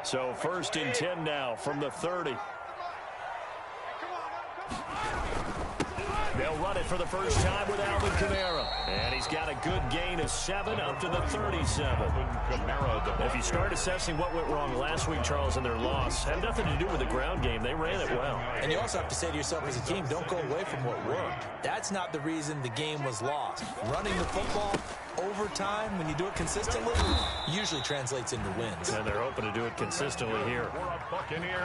So 1st and 10 now from the 30. They'll run it for the first time with Alvin Kamara. And he's got a good gain of 7 up to the 37. If you start assessing what went wrong last week, Charles, in their loss, had nothing to do with the ground game. They ran it well. And you also have to say to yourself as a team, don't go away from what worked. That's not the reason the game was lost. Running the football over time, when you do it consistently, usually translates into wins. And they're hoping to do it consistently here.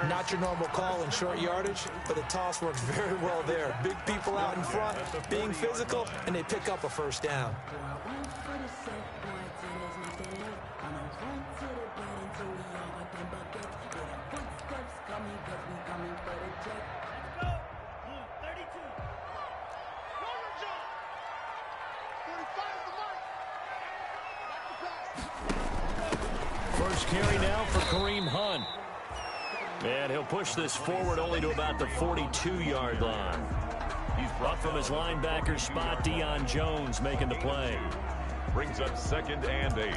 Not your normal call in short yardage, but the toss works very well there. Big people out in front, being physical, and they pick up a first down. First carry now for Kareem Hunt. And he'll push this forward only to about the 42-yard line. Up from his linebacker spot, Deion Jones making the play. Brings up 2nd and 8.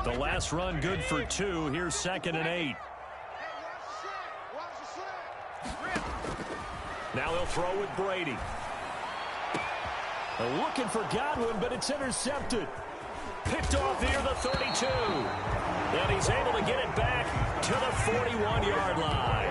The last run good for 2. Here's 2nd and 8. Now he'll throw with Brady. They're looking for Godwin, but it's intercepted. Picked off near the 32. And he's able to get it back to the 41-yard line.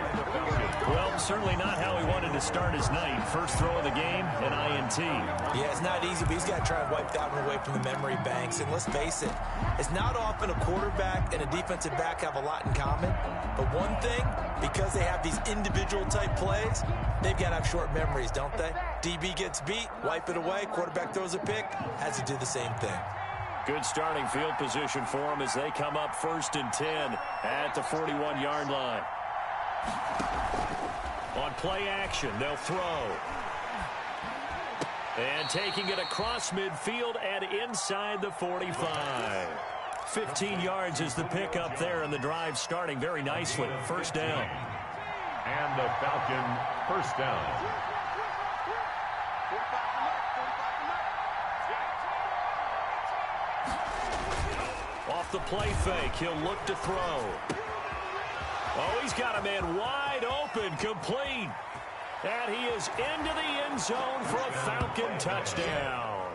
Well, certainly not how he wanted to start his night. First throw of the game, an INT. Yeah, it's not easy, but he's got to try and wipe that one away from the memory banks. And let's face it, it's not often a quarterback and a defensive back have a lot in common. But one thing, because they have these individual-type plays, they've got to have short memories, don't they? DB gets beat, wipe it away, quarterback throws a pick, has to do the same thing. Good starting field position for them as they come up 1st and 10 at the 41-yard line. On play action, they'll throw. And taking it across midfield and inside the 45. 15 yards is the pickup there, and the drive starting very nicely. First down. And the Falcon first down. Off the play fake, he'll look to throw. Oh, he's got a man wide open, complete. And he is into the end zone for a Falcon touchdown.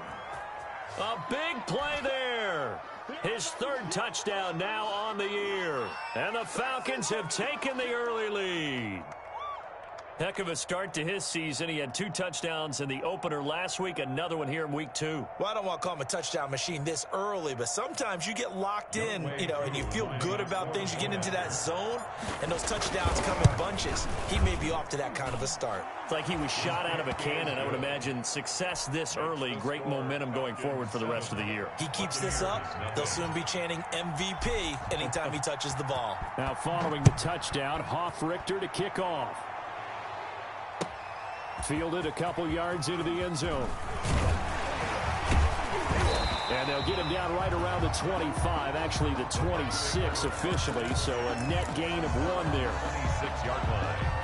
A big play there. His 3rd touchdown now on the year. And the Falcons have taken the early lead. Heck of a start to his season. He had 2 touchdowns in the opener last week, another one here in week 2. Well, I don't want to call him a touchdown machine this early, but sometimes you get locked in, and you feel good about things. You get into that zone, and those touchdowns come in bunches. He may be off to that kind of a start. It's like he was shot out of a cannon. I would imagine success this early, great momentum going forward for the rest of the year. He keeps this up, they'll soon be chanting MVP anytime he touches the ball. Now following the touchdown, Hoff-Richter to kick off. Fielded a couple yards into the end zone. And they'll get him down right around the 25, actually the 26 officially, so a net gain of 1 there. 26-yard line.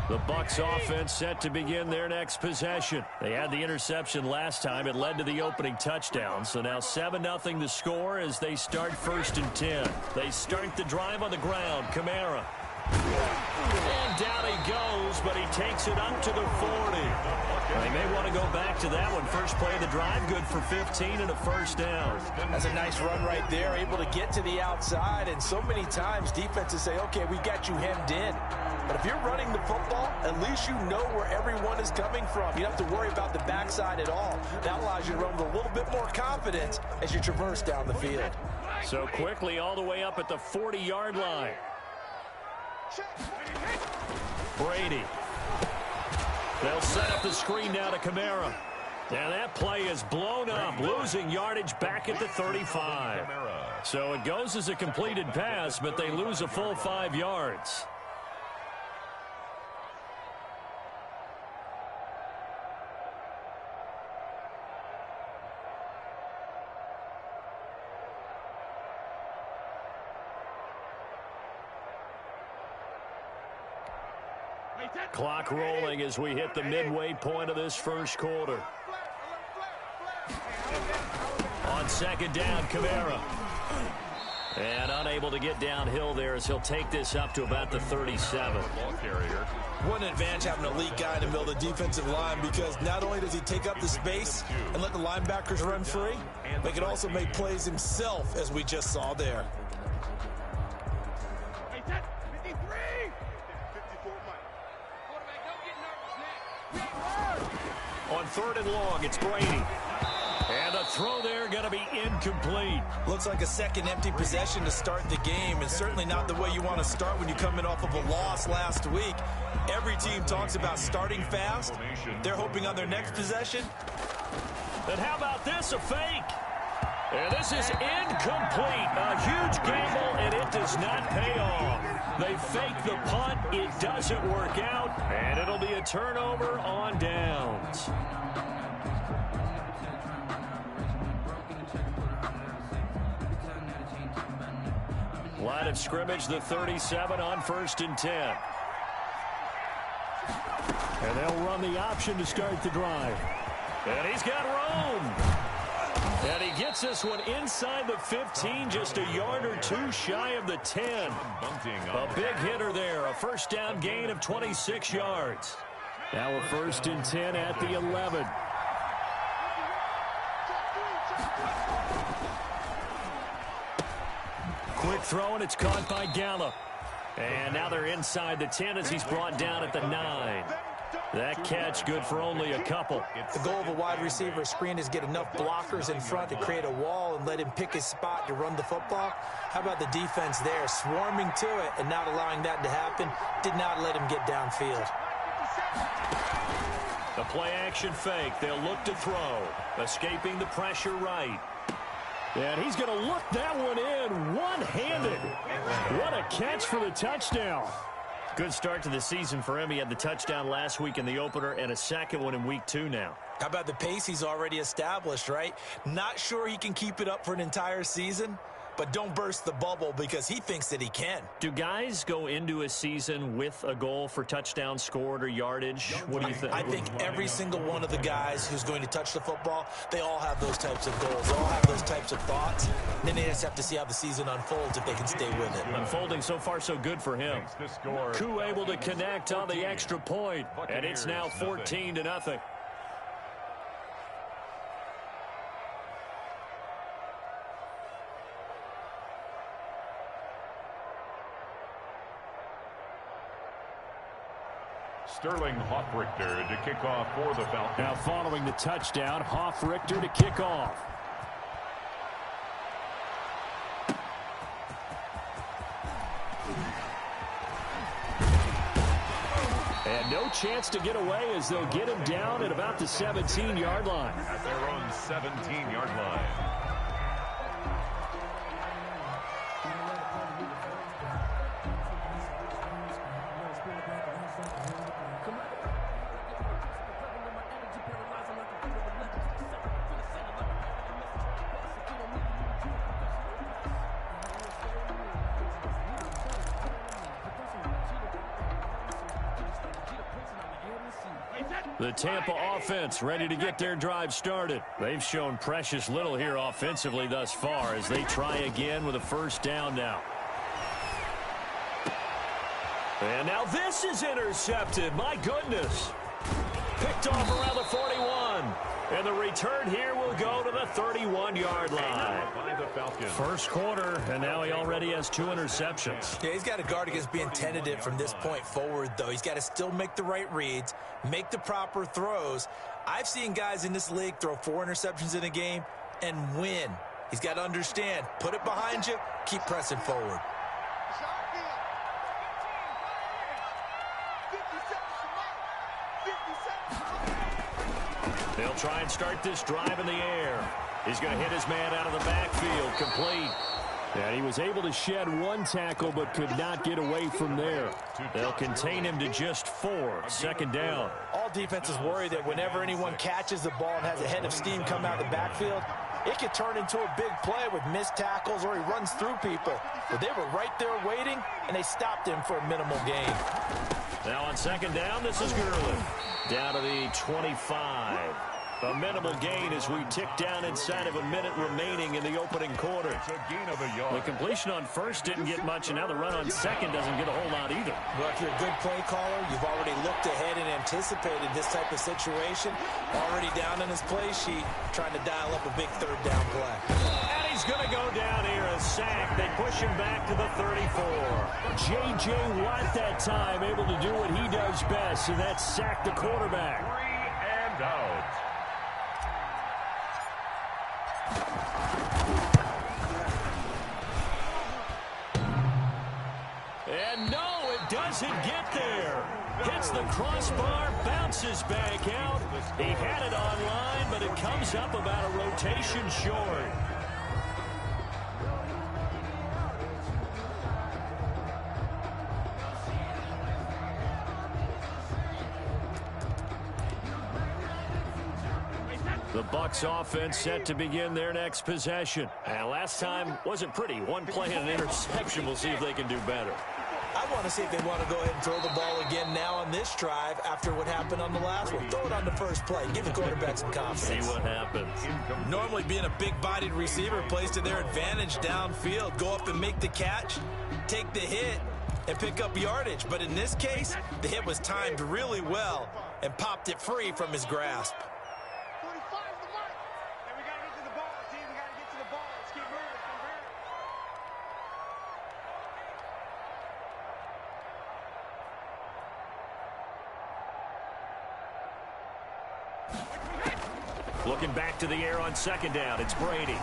The Bucs offense set to begin their next possession. They had the interception last time. It led to the opening touchdown. So now 7-0 the score as they start 1st and 10. They start the drive on the ground. Kamara. And down he goes, but he takes it up to the 40. They may want to go back to that one. First play of the drive, good for 15 and a first down. That's a nice run right there, able to get to the outside. And so many times defenses say, okay, we got you hemmed in. But if you're running the football, at least you know where everyone is coming from. You don't have to worry about the backside at all. That allows you to run with a little bit more confidence as you traverse down the field. So quickly all the way up at the 40-yard line. Brady. They'll set up the screen now to Kamara. And that play is blown up, losing yardage back at the 35. So it goes as a completed pass, but they lose a full 5 yards. Clock rolling as we hit the midway point of this first quarter. On second down, Kamara. And unable to get downhill there as he'll take this up to about the 37. What an advantage having an elite guy in the middle of the defensive line, because not only does he take up the space and let the linebackers run free, but he can also make plays himself, as we just saw there. On third and long, it's Brady. And the throw there going to be incomplete. Looks like a second empty possession to start the game, and certainly not the way you want to start when you come in off of a loss last week. Every team talks about starting fast. They're hoping on their next possession. And how about this, a fake? And this is incomplete. A huge gamble, and it does not pay off. They fake the punt. It doesn't work out, and it'll be a turnover on downs. Line of scrimmage, the 37 on 1st and 10. And they'll run the option to start the drive. And he's got room. And he gets this one inside the 15, just a yard or two shy of the 10. A big hitter there, a first down gain of 26 yards. Now a 1st and 10 at the 11. Quick throw, and it's caught by Gallup. And now they're inside the 10 as he's brought down at the 9. That catch good for only a couple. The goal of a wide receiver screen is get enough blockers in front to create a wall and let him pick his spot to run the football. How about the defense there, swarming to it and not allowing that to happen? Did not let him get downfield. The play action fake. They'll look to throw. Escaping the pressure right. And he's going to look that one in one-handed. What a catch for the touchdown. Good start to the season for him. He had the touchdown last week in the opener and a second one in week 2 now. How about the pace he's already established, right? Not sure he can keep it up for an entire season, but don't burst the bubble because he thinks that he can. Do guys go into a season with a goal for touchdowns scored or yardage? What do you think? I think every single one of the guys who's going to touch the football, they all have those types of goals. They all have those types of thoughts. And then they just have to see how the season unfolds if they can stay with it. Unfolding so far so good for him. Koo able to connect on the extra point, and it's now 14-0. Sterling Hoffrichter to kick off for the Falcons. Now following the touchdown, Hoffrichter to kick off. And no chance to get away as they'll get him down at about the 17-yard line. At their own 17-yard line. The Tampa offense ready to get their drive started. They've shown precious little here offensively thus far as they try again with a first down now. And now this is intercepted. My goodness. Picked off around the 41. And the return here will go to the 31-yard line. First quarter, and now he already has 2 interceptions. Yeah, he's got to guard against being tentative from this point forward, though. He's got to still make the right reads, make the proper throws. I've seen guys in this league throw 4 interceptions in a game and win. He's got to understand, put it behind you, keep pressing forward. They'll try and start this drive in the air. He's going to hit his man out of the backfield, complete. And he was able to shed 1 tackle but could not get away from there. They'll contain him to just 4. Second down. All defenses worry that whenever anyone catches the ball and has a head of steam come out of the backfield, it could turn into a big play with missed tackles or he runs through people. But they were right there waiting, and they stopped him for a minimal gain. Now on second down, this is Gurley. Down to the 25. A minimal gain as we tick down inside of a minute remaining in the opening quarter. It's a gain of a yard. The completion on first didn't get much, and now the run on second doesn't get a whole lot either. Well, if you're a good play caller, you've already looked ahead and anticipated this type of situation. Already down in his play sheet, trying to dial up a big third down play. And he's going to go down here, a sack. They push him back to the 34. J.J. Watt that time able to do what he does best, and that's sack the quarterback. 3 and out. And no, it doesn't get there. Hits the crossbar, bounces back out. He had it online, but it comes up about a rotation short. The Bucs offense set to begin their next possession. And last time wasn't pretty. One play and an interception. We'll see if they can do better. I want to see if they want to go ahead and throw the ball again now on this drive after what happened on the last one. Throw it on the first play. Give the quarterback some confidence. See what happens. Normally being a big-bodied receiver plays to their advantage downfield. Go up and make the catch, take the hit, and pick up yardage. But in this case, the hit was timed really well and popped it free from his grasp. Looking back to the air on second down, it's Brady.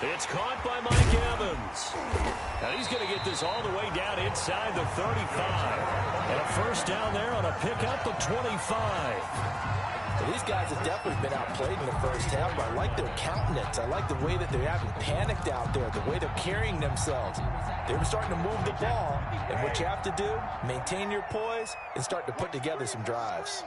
It's caught by Mike Evans. Now he's going to get this all the way down inside the 35. And a first down there on a pickup of 25. Well, these guys have definitely been outplayed in the first half, but I like their countenance. I like the way that they haven't panicked out there, the way they're carrying themselves. They were starting to move the ball, and what you have to do, maintain your poise and start to put together some drives.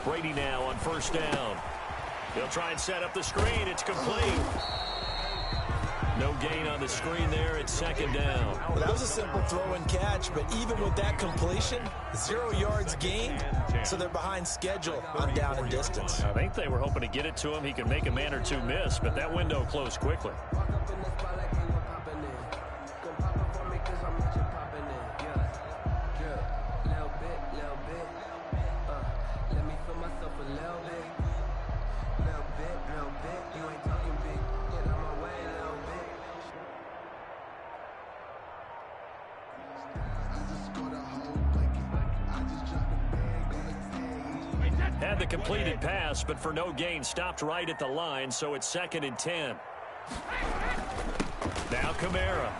Brady now on first down. He'll try and set up the screen. It's complete. No gain on the screen there at second down. Well, that was a simple throw and catch, but even with that completion, 0 yards gained, so they're behind schedule on down and distance. I think they were hoping to get it to him. He could make a man or two miss, but that window closed quickly. Had the completed pass, but for no gain, stopped right at the line, so it's 2nd and 10. Now Kamara.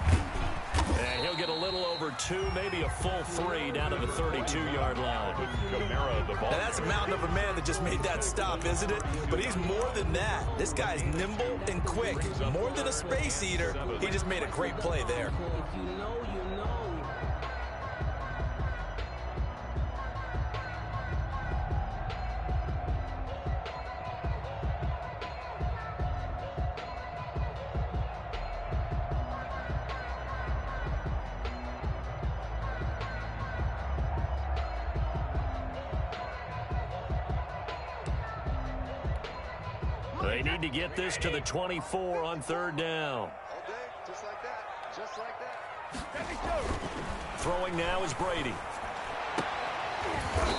And he'll get a little over 2, maybe a full 3 down to the 32-yard line. Now that's a mountain of a man that just made that stop, isn't it? But he's more than that. This guy's nimble and quick. More than a space eater, he just made a great play there. They need to get this to the 24 on third down. All day, just like that, just like that. Throwing now is Brady.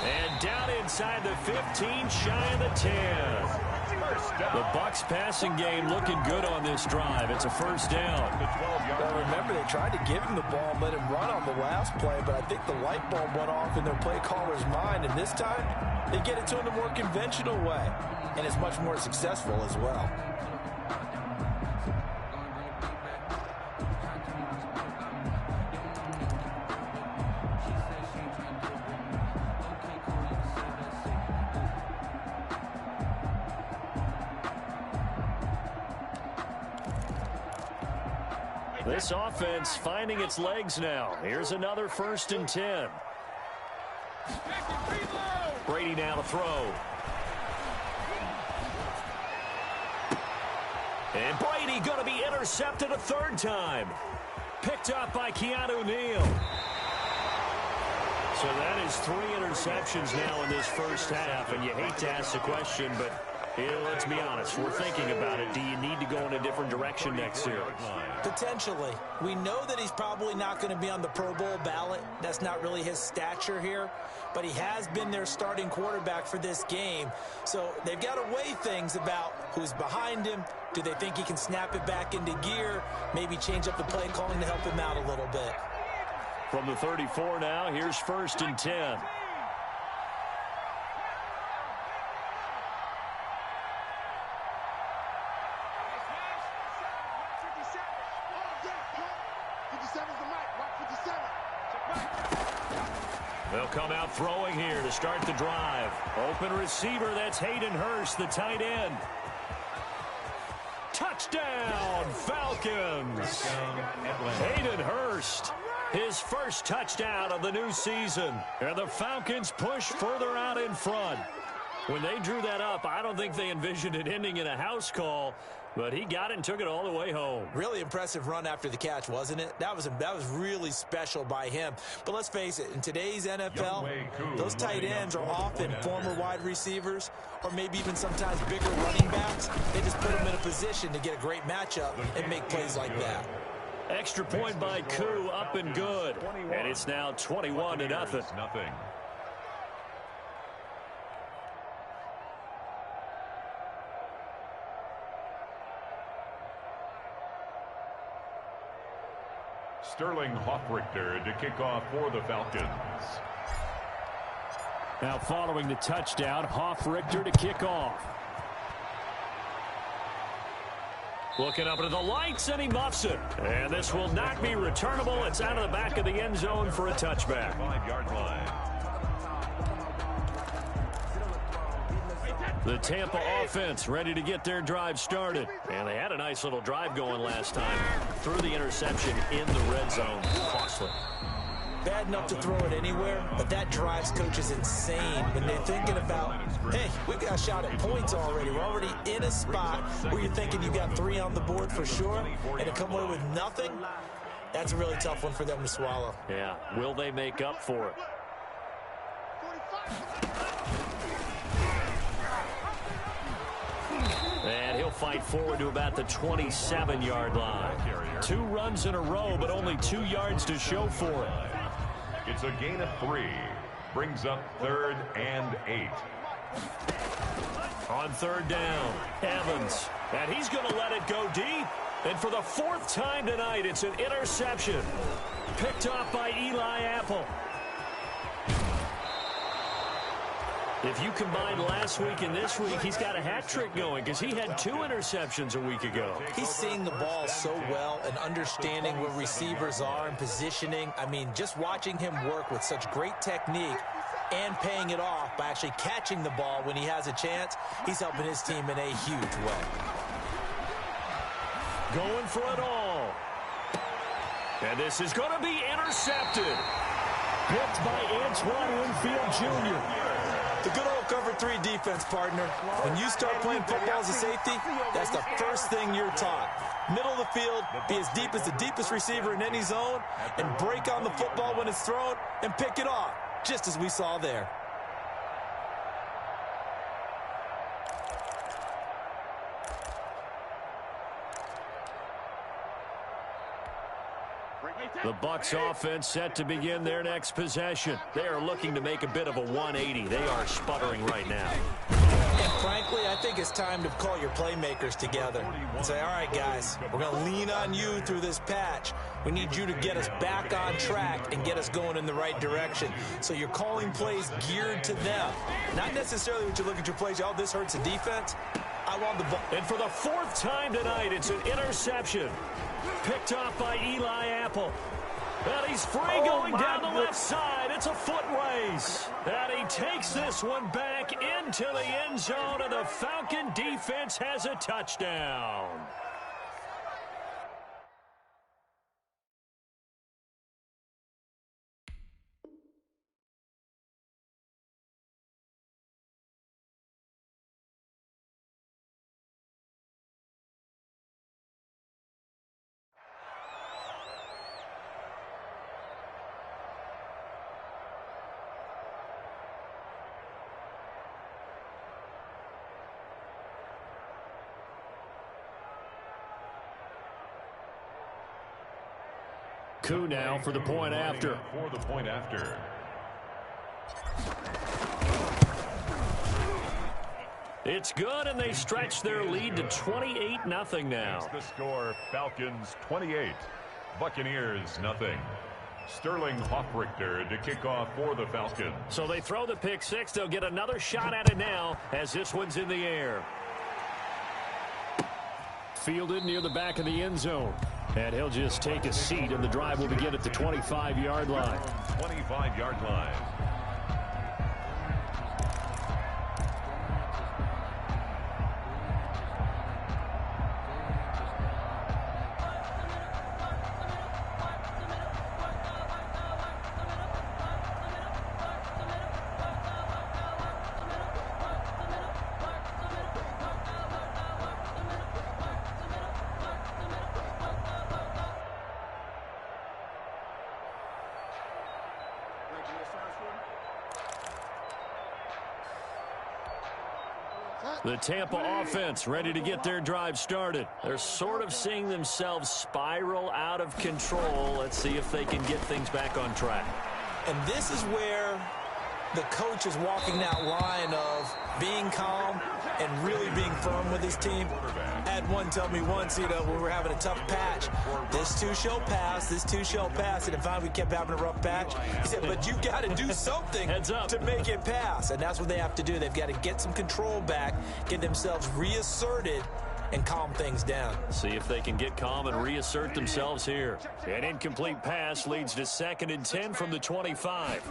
And down inside the 15, shy of the 10. The Bucs passing game looking good on this drive. It's a first down. Well, remember, they tried to give him the ball and let him run on the last play, but I think the light bulb went off in their play caller's mind, and this time they get it to him the more conventional way, and it's much more successful as well. This offense finding its legs now. Here's another 1st and 10. Brady now to throw. And Brady going to be intercepted a 3rd time. Picked up by Keanu Neal. So that is 3 interceptions now in this first half. And you hate to ask the question, but let's be honest. We're thinking about it. Do you need to go in a different direction next year? Potentially. We know that he's probably not going to be on the Pro Bowl ballot. That's not really his stature here. But he has been their starting quarterback for this game. So they've got to weigh things about who's behind him. Do they think he can snap it back into gear? Maybe change up the play calling to help him out a little bit. From the 34 now, here's 1st and 10. They'll come out throwing here to start the drive. Open receiver, that's Hayden Hurst, the tight end. Touchdown, Falcons. Hayden Hurst, his first touchdown of the new season. And the Falcons push further out in front. When they drew that up, I don't think they envisioned it ending in a house call, but he got it and took it all the way home. Really impressive run after the catch, wasn't it? That was really special by him. But let's face it, in today's NFL, those tight ends are often former wide receivers or maybe even sometimes bigger running backs. They just put them in a position to get a great matchup and make plays like that. Extra point by Koo, up and good. And it's now 21-0. Sterling Hoffrichter to kick off for the Falcons. Now following the touchdown, Hoffrichter to kick off. Looking up into the lights, and he muffs it. And this will not be returnable. It's out of the back of the end zone for a touchback. 5-yard line. The Tampa offense ready to get their drive started. And they had a nice little drive going last time. Threw the interception in the red zone. Costly. Bad enough to throw it anywhere, but that drives coaches insane when they're thinking about, hey, we've got a shot at points already. We're already in a spot where you're thinking you got 3 on the board for sure, and to come away with nothing, that's a really tough one for them to swallow. Yeah, will they make up for it? And he'll fight forward to about the 27-yard line. 2 runs in a row, but only 2 yards to show for it. It's a gain of 3. Brings up 3rd and 8. On 3rd down, Evans. And he's going to let it go deep. And for the 4th time tonight, it's an interception. Picked off by Eli Apple. If you combine last week and this week, he's got a hat trick going because he had 2 interceptions a week ago. He's seeing the ball so well and understanding where receivers are and positioning. I mean, just watching him work with such great technique and paying it off by actually catching the ball when he has a chance, he's helping his team in a huge way. Going for it all. And this is going to be intercepted. Picked by Antoine Winfield Jr. The good old cover 3 defense, partner. When you start playing football as a safety, that's the first thing you're taught. Middle of the field, be as deep as the deepest receiver in any zone, and break on the football when it's thrown and pick it off, just as we saw there. The Bucs offense set to begin their next possession. They are looking to make a bit of a 180. They are sputtering right now. And frankly, I think it's time to call your playmakers together and say, all right, guys, we're going to lean on you through this patch. We need you to get us back on track and get us going in the right direction. So you're calling plays geared to them. Not necessarily when you look at your plays, oh, this hurts the defense. I want the ball. And for the 4th time tonight, it's an interception. Picked off by Eli Apple. And he's free going down the left side. It's a foot race. And he takes this one back into the end zone, and the Falcon defense has a touchdown. Oku now for the point after. For the point after. It's good, and they stretch their lead to 28-0 now. The score, Falcons 28, Buccaneers nothing. Sterling Hoffrichter to kick off for the Falcons. So they throw the pick six. They'll get another shot at it now as this one's in the air. Fielded near the back of the end zone. And he'll just take a seat, and the drive will begin at the 25-yard line. 25-yard line. The Tampa offense ready to get their drive started. They're sort of seeing themselves spiral out of control. Let's see if they can get things back on track. And this is where the coach is walking that line of being calm and really being firm with his team. I had one tell me once, when we were having a tough patch, this too shall pass, this too shall pass. And finally we kept having a rough patch. He said, but you've got to do something to make it pass. And that's what they have to do. They've got to get some control back, get themselves reasserted, and calm things down. See if they can get calm and reassert themselves here. An incomplete pass leads to 2nd and 10 from the 25.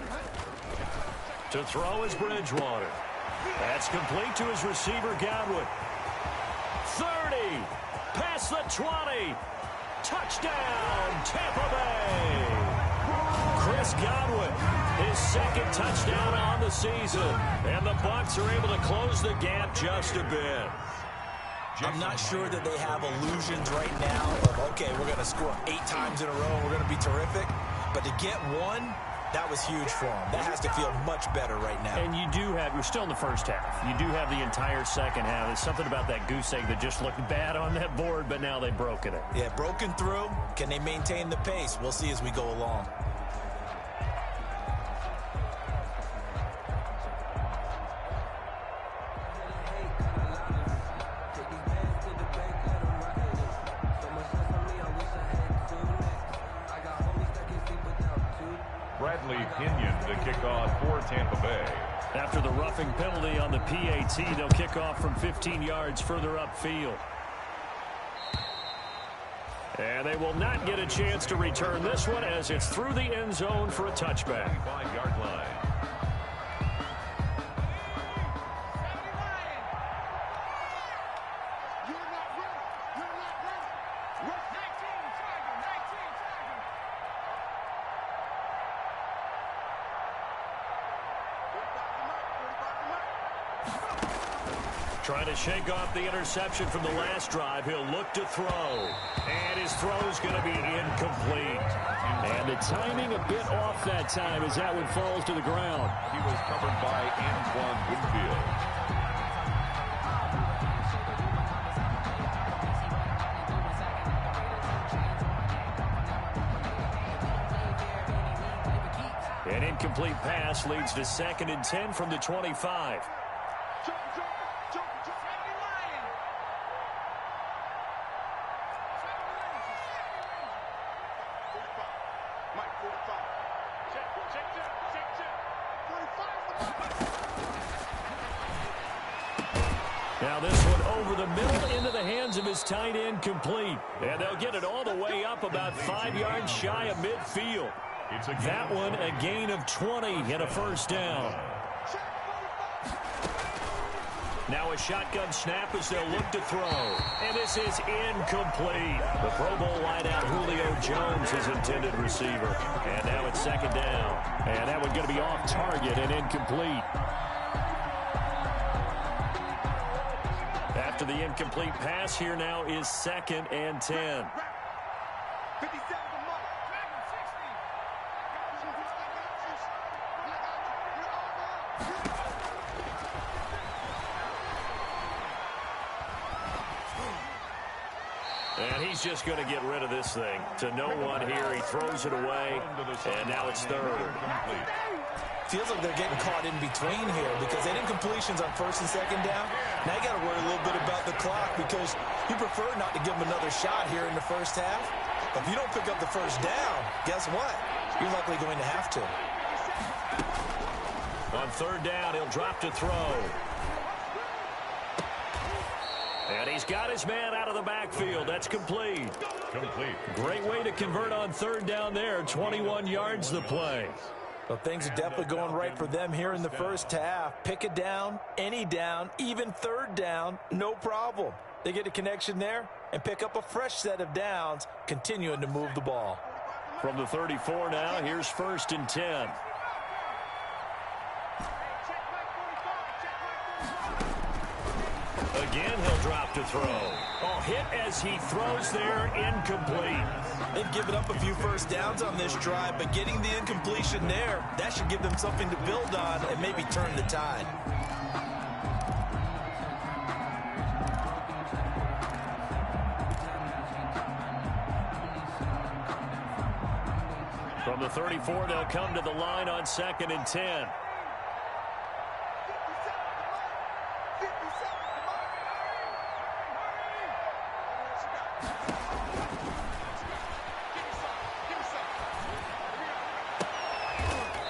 To throw is Bridgewater. That's complete to his receiver, Godwin. 30. Past the 20. Touchdown, Tampa Bay. Chris Godwin, his 2nd touchdown on the season. And the Bucs are able to close the gap just a bit. I'm not sure that they have illusions right now of, okay, we're going to score 8 times in a row and we're going to be terrific. But to get one, that was huge for them. That has to feel much better right now. And you do have, we're still in the first half. You do have the entire second half. There's something about that goose egg that just looked bad on that board, but now they've broken it. Yeah, broken through. Can they maintain the pace? We'll see as we go along. Pinion to kick off for Tampa Bay. After the roughing penalty on the PAT, they'll kick off from 15 yards further upfield. And they will not get a chance to return this one as it's through the end zone for a touchback. 5-yard line. Trying to shake off the interception from the last drive. He'll look to throw. And his throw's going to be incomplete. And the timing a bit off that time as that one falls to the ground. He was covered by Antoine Winfield. An incomplete pass leads to 2nd and 10 from the 25. Now this one over the middle into the hands of his tight end, complete. And they'll get it all the way up about 5 yards shy of midfield. That one a gain of 20 and a first down. Now a shotgun snap as they'll look to throw. And this is incomplete. The Pro Bowl wideout Julio Jones, his intended receiver. And now it's 2nd down. And that one going to be off target and incomplete. After the incomplete pass, here now is 2nd and 10. And he's just going to get rid of this thing. To no one here. He throws it away, and now it's third. Feels like they're getting caught in between here because they didn't completions on first and second down. Now you got to worry a little bit about the clock because you prefer not to give them another shot here in the first half. But if you don't pick up the first down, guess what? You're likely going to have to. On third down, he'll drop to throw. And he's got his man out of the backfield. That's complete. Great way to convert on third down there. 21 yards the play. Well, things are definitely going right for them here in the first half. Pick a down, any down, even third down, no problem. They get a connection there and pick up a fresh set of downs, continuing to move the ball. From the 34 now, here's first and 10. Again, he'll drop to throw. Oh, hit as he throws there, incomplete. They've given up a few first downs on this drive, but getting the incompletion there, that should give them something to build on and maybe turn the tide. From the 34, they'll come to the line on second and 10.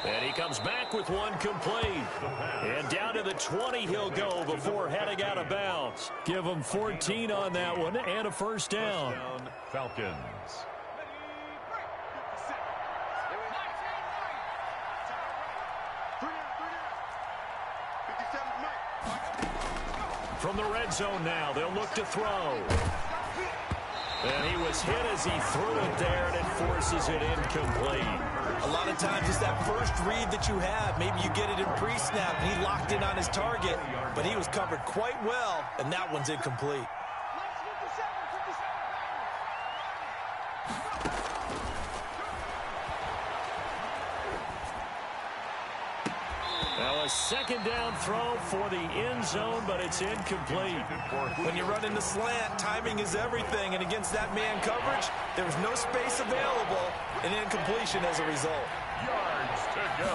And he comes back with one complete. And down to the 20 he'll go before heading out of bounds. Give him 14 on that one and a first down. Falcons. From the red zone now, they'll look to throw. And he was hit as he threw it there, and it forces it incomplete. A lot of times it's that first read that you have. Maybe you get it in pre-snap, and he locked in on his target, but he was covered quite well, and that one's incomplete. Now a second down throw for the end zone, but it's incomplete. When you run in the slant, timing is everything, and against that man coverage, there was no space available, and incompletion as a result. Yards to go.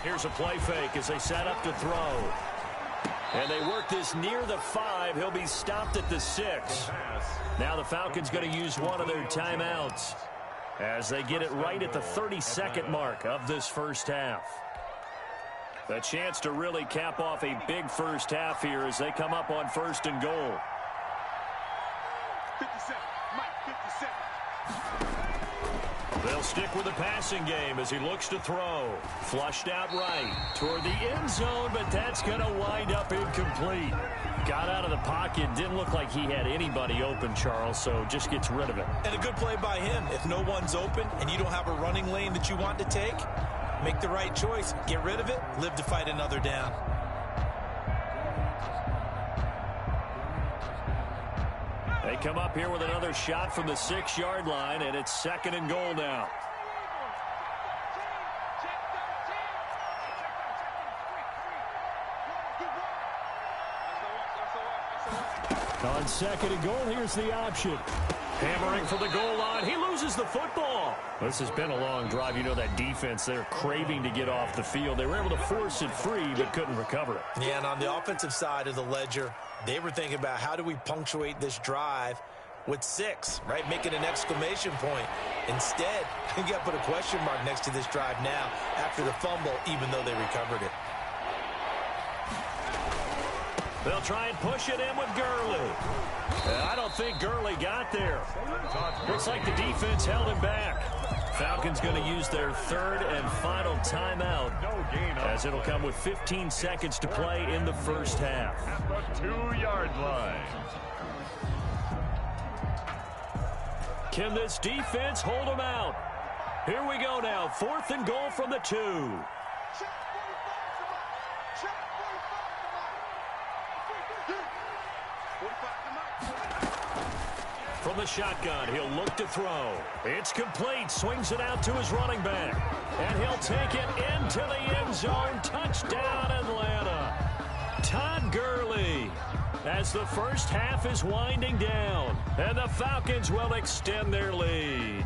Here's a play fake as they set up to throw. And they work this near the 5. He'll be stopped at the 6. Now the Falcons going to use one of their timeouts as they get it right at the 32nd mark of this first half. A chance to really cap off a big first half here as they come up on first and goal. 57, Mike, 57. They'll stick with the passing game as he looks to throw. Flushed out right toward the end zone, but that's going to wind up incomplete. Got out of the pocket. Didn't look like he had anybody open, Charles, so just gets rid of it. And a good play by him. If no one's open and you don't have a running lane that you want to take, make the right choice. Get rid of it. Live to fight another down. They come up here with another shot from the 6-yard line, and it's second and goal now. On second and goal, here's the option. Hammering for the goal line. He loses the football. This has been a long drive. You know that defense, they're craving to get off the field. They were able to force it free, but couldn't recover it. Yeah, and on the offensive side of the ledger, they were thinking about how do we punctuate this drive with 6, right? Making an exclamation point. Instead, you got to put a question mark next to this drive now after the fumble, even though they recovered it. They'll try and push it in with Gurley. I don't think Gurley got there. Looks like the defense held him back. Falcons going to use their third and final timeout as it'll come with 15 seconds to play in the first half. At the 2-yard line. Can this defense hold them out? Here we go now. 4th and goal from the 2. From the shotgun, he'll look to throw. It's complete. Swings it out to his running back. And he'll take it into the end zone. Touchdown, Atlanta. Todd Gurley as the first half is winding down, and the Falcons will extend their lead.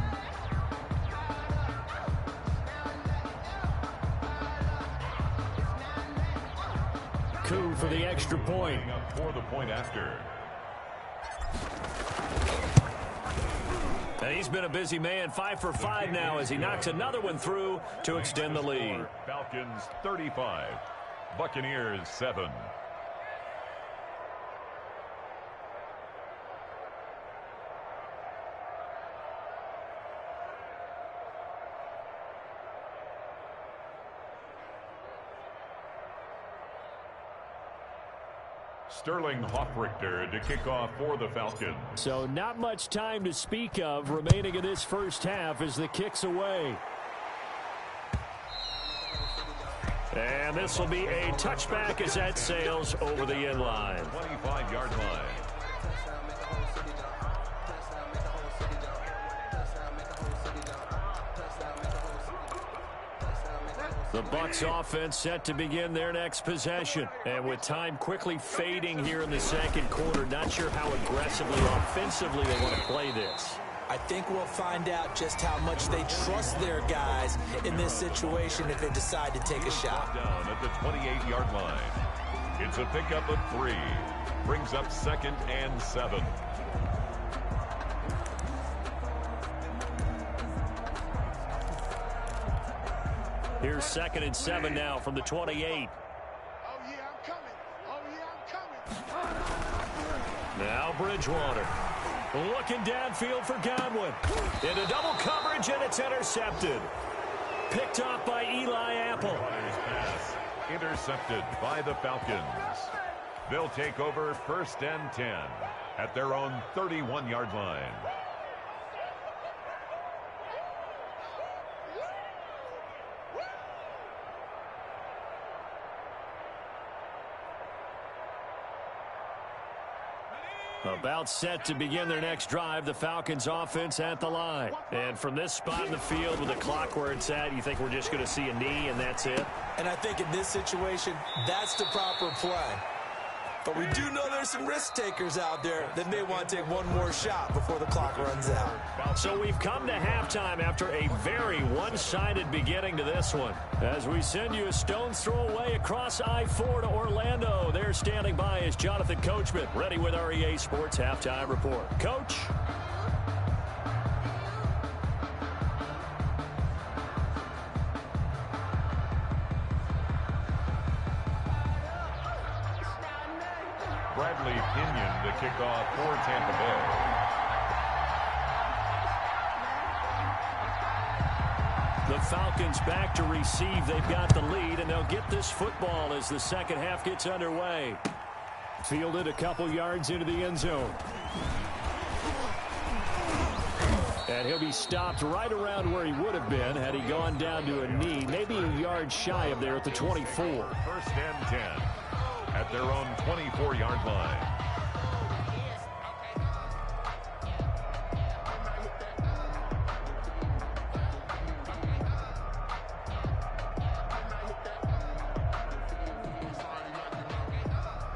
Coup for the extra point. For the point after. And he's been a busy man, 5 for 5 now as he knocks another one through to extend the lead. Falcons 35, Buccaneers 7. Sterling Hoffrichter to kick off for the Falcons. So not much time to speak of remaining in this first half as the kick's away. And this will be a touchback as that sails over the end line. 25-yard line. The Bucs offense set to begin their next possession. And with time quickly fading here in the second quarter, not sure how aggressively, offensively they want to play this. I think we'll find out just how much they trust their guys in this situation if they decide to take a shot. Down at the 28-yard line. It's a pickup of 3. Brings up 2nd and 7. Here's 2nd and 7 now from the 28. Oh, yeah, I'm coming. Oh, yeah, I'm coming. Now Bridgewater. Looking downfield for Godwin. Into double coverage, and it's intercepted. Picked off by Eli Apple. Pass intercepted by the Falcons. They'll take over 1st and 10 at their own 31-yard line. About set to begin their next drive, the Falcons offense at the line. And from this spot in the field with the clock where it's at, you think we're just going to see a knee and that's it? And I think in this situation, that's the proper play. But we do know there's some risk takers out there that may want to take one more shot before the clock runs out. So we've come to halftime after a very one-sided beginning to this one. As we send you a stone's throw away across I-4 to Orlando. There standing by is Jonathan Coachman, ready with our EA Sports Halftime Report. Coach? Bradley Pinion to kick off for Tampa Bay. The Falcons back to receive. They've got the lead, and they'll get this football as the second half gets underway. Fielded a couple yards into the end zone. And he'll be stopped right around where he would have been had he gone down to a knee, maybe a yard shy of there at the 24. 1st and 10 at their own 24-yard line.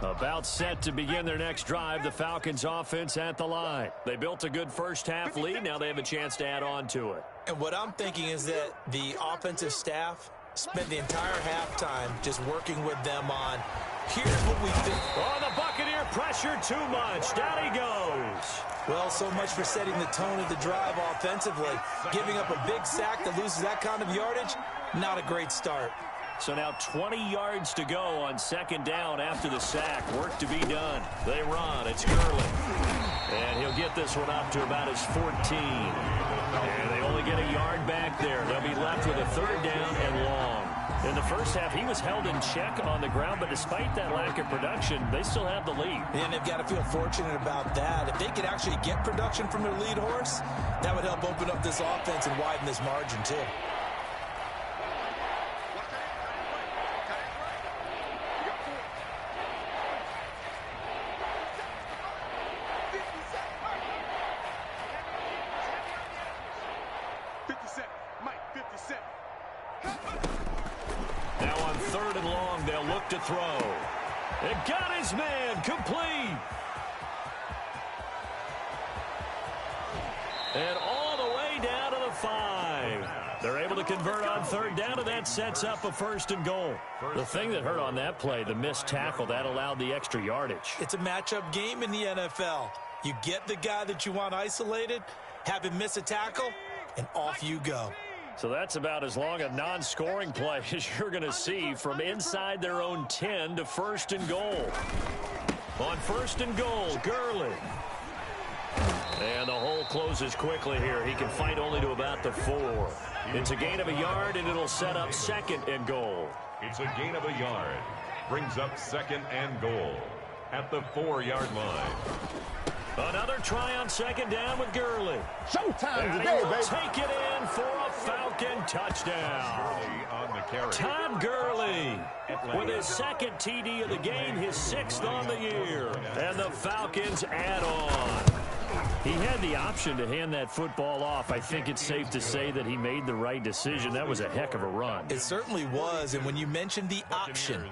About set to begin their next drive, the Falcons offense at the line. They built a good first half lead. Now they have a chance to add on to it. And what I'm thinking is that the offensive staff spent the entire halftime just working with them on, here's what we think. Oh, the Buccaneer pressure too much. Down he goes. Well, so much for setting the tone of the drive offensively. Giving up a big sack that loses that kind of yardage, not a great start. So now 20 yards to go on 2nd down after the sack. Work to be done. They run. It's Gurley. And he'll get this one up to about his 14. And they only get a yard back there. They'll be left with a 3rd down and long. In the first half, he was held in check on the ground, but despite that lack of production, they still have the lead. And they've got to feel fortunate about that. If they could actually get production from their lead horse, that would help open up this offense and widen this margin, too. Now on 3rd and long, they'll look to throw. It got his man complete. And all the way down to the 5. They're able to convert on third down, and that sets up a 1st and goal. The thing that hurt on that play, the missed tackle, that allowed the extra yardage. It's a matchup game in the NFL. You get the guy that you want isolated, have him miss a tackle, and off you go. So that's about as long a non-scoring play as you're going to see from inside their own 10 to 1st and goal. On 1st and goal, Gurley. And the hole closes quickly here. He can fight only to about the 4. It's a gain of a yard, and it'll set up 2nd and goal. It's a gain of a yard. Brings up 2nd and goal at the 4-yard line. Another try on 2nd down with Gurley. Showtime And today, he will baby. take it in for a Falcon touchdown. On the carry. Todd Gurley with his 2nd TD of the game, his 6th on the year. And the Falcons add on. He had the option to hand that football off. I think it's safe to say that he made the right decision. That was a heck of a run. It certainly was, and when you mentioned the option,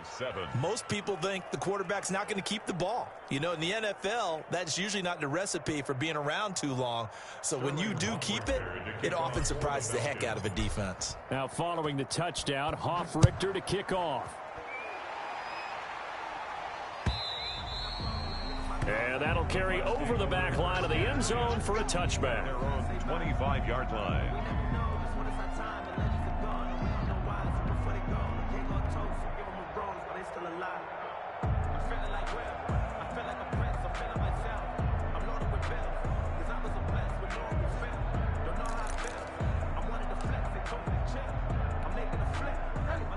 most people think the quarterback's not going to keep the ball. You know, in the NFL, that's usually not the recipe for being around too long. So when you do keep it, it often surprises the heck out of a defense. Now following the touchdown, Richter to kick off. And that'll carry over the back line of the end zone for a touchback. Their own 25-yard line.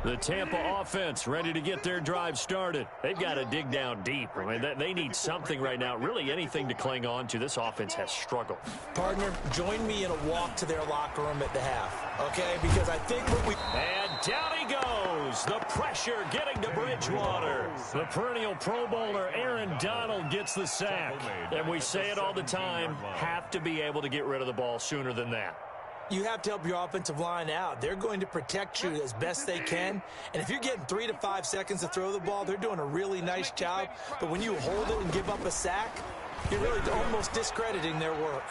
The Tampa offense ready to get their drive started. They've got to dig down deep. I mean, they need something right now, really anything to cling on to. This offense has struggled. Partner, join me in a walk to their locker room at the half, okay? Because I think what we... And down he goes. The pressure getting to Bridgewater. The perennial Pro Bowler Aaron Donald gets the sack. And we say it all the time, have to be able to get rid of the ball sooner than that. You have to help your offensive line out. They're going to protect you as best they can. And if you're getting 3 to 5 seconds to throw the ball, they're doing a really nice job. But when you hold it and give up a sack, you're really almost discrediting their work.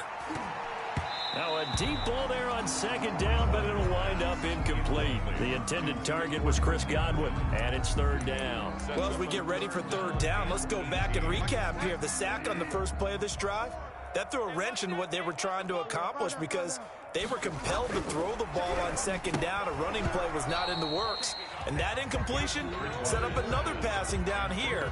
Now a deep ball there on 2nd down, but it'll wind up incomplete. The intended target was Chris Godwin, and it's 3rd down. Well, as we get ready for 3rd down, let's go back and recap here. The sack on the first play of this drive, that threw a wrench in what they were trying to accomplish because they were compelled to throw the ball on 2nd down. A running play was not in the works. And that incompletion set up another passing down here.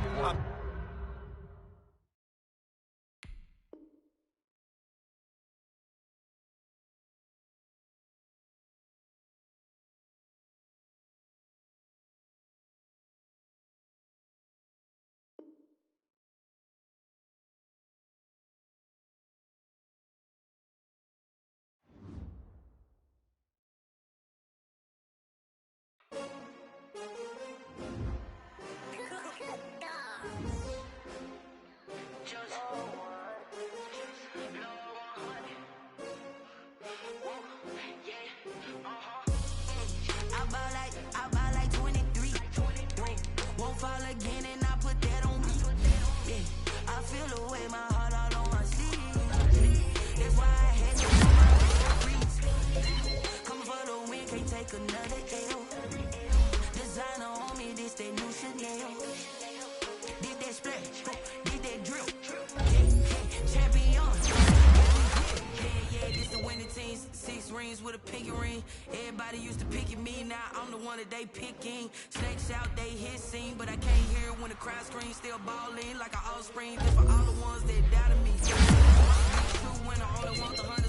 With a pinky ring, everybody used to pick at me. Now I'm the one that they picking. Snakes out, they hissing, but I can't hear when the crowd screams. Still balling like an offspring. This for all the ones that doubted me. True when I only want the 100.